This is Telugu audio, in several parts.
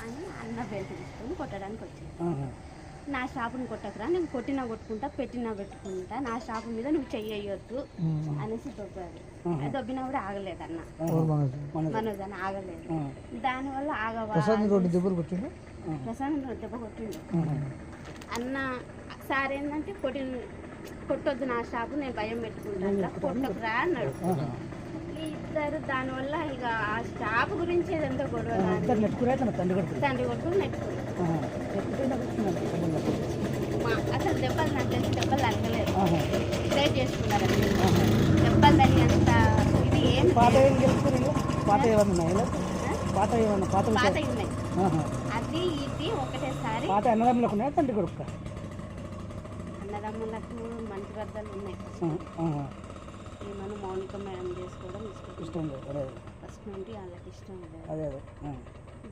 అని అన్న బెల్ట్ తీసుకొని కొట్టడానికి వచ్చింది. నా షాపుని కొట్టకురా, నేను కొట్టినా కొట్టుకుంటా, పెట్టినా పెట్టుకుంటా, నా షాపు మీద నువ్వు చెయ్యొద్దు అనేసి దొబ్బాడు. దొబ్బినా కూడా ఆగలేదు అన్న, మనోజ్ అని ఆగలేదు. దానివల్ల ప్రసాద్ దెబ్బ కొట్టిండు. అన్న సార్ ఏంటంటే కొట్టొద్దు నా షాపు, నేను భయం పెట్టుకుంటా, కొట్టకురా అన్నాడు. ఇద్దరు దానివల్ల ఇక ఆ షాపు గురించి ఏదంతా గొడవ, తండ్రి కొడుకులు నెట్టుకున్నారు. అసలు దెబ్బలు నాకు తెలిసి దెబ్బలు తగ్గలేదు, ప్రేర్ చేసుకున్నారు. దెబ్బలు తల్లి అంత ఇది ఏం పాత ఉన్నాయి, అది ఇది ఒకటేసారి. అన్నదమ్ములకు మంచి వద్దలు ఉన్నాయి. ఏమన్నా మౌనిక మేడం చేసుకోవడం ఇష్టం లేదు, ఫస్ట్ నుండి వాళ్ళకి ఇష్టం లేదు.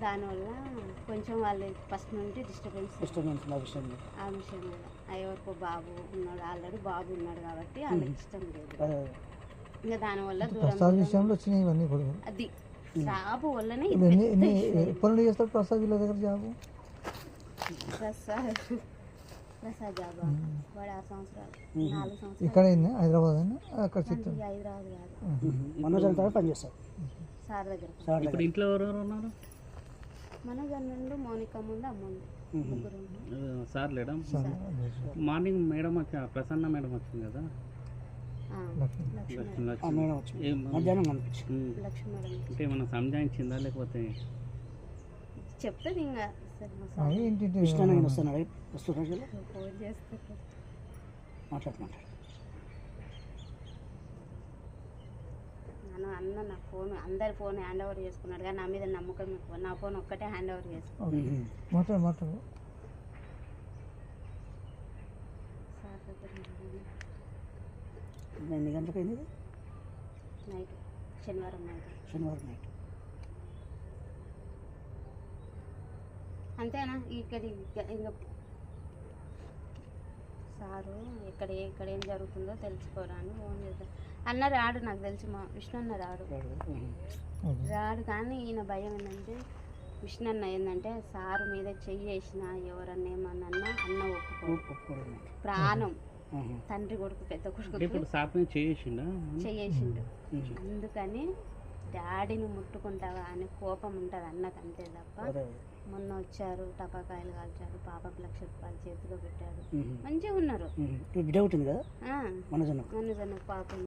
దానివల్ల కొంచెం వాళ్ళు ఫస్ట్ నుండి డిస్టర్బెన్స్ ఆ విషయం మీద. ఎవరికో బాబు ఉన్నాడు, ఆల్రెడీ బాబు ఉన్నాడు కాబట్టి వాళ్ళకి ఇష్టం లేదు. ఇంకా దానివల్ల దూరం అది జాబు వల్లనే ప్రసాద్ జాబ్ వాడు 6 సంవత్సరాలు 4 సంవత్సరాలు ఇక్కడ హైదరాబాద్ కాదు పనిచేస్తారు సార్ దగ్గర. ఇప్పుడు ఇంట్లో ఎవరెవరు ఉన్నారు? మనోజ్ అన్నుండు, మౌనిక ముందు, అమ్ముంది, ముగ్గురు. సార్ లేడా? మార్నింగ్ మేడం వచ్చా, ప్రసన్న మేడం వచ్చింది కదా, మధ్యాహ్నం అంటే ఏమన్నా సంజాయించిందా లేకపోతే చెప్తుంది ఇంకా అన్న నా ఫోన్ అందరి ఫోన్ హ్యాండ్ ఓవర్ చేసుకున్నాడు, కానీ నా మీద నమ్మకం ఎక్కువ. నా ఫోన్ ఒక్కటే హ్యాండ్ ఓవర్ చేసుకున్నాడు. ఎన్ని గంటలకు అయింది? నైట్, శనివారం నైట్. అంతేనా? ఇక్కడ ఇంకా సారు ఇక్కడ ఏం జరుగుతుందో తెలుసుకోవడానికి ఫోన్ చేస్తాను. అన్న రాడు, నాకు తెలిసి మా విష్ణు అన్న రాడు. కానీ ఈయన భయం ఏంటంటే, విష్ణు అన్న ఏంటంటే సారు మీద చెయ్యి వేసినా ఎవరన్నా ఏమన్నా అన్న ఒప్పుకోడు. ప్రాణం తండ్రి కొడుకు, పెద్ద కొడుకు చెయ్యేసిండు. అందుకని డాడీని ముట్టుకుంటావా అని కోపం ఉంటుంది అన్నకు, అంతే తప్ప. మొన్న వచ్చారు, టపాకాయలు కాల్చారు, పాపకు 1,00,000 రూపాయలు చేతిలో పెట్టారు, మంచిగా ఉన్నారు. మనోజ్ అన్న పాపం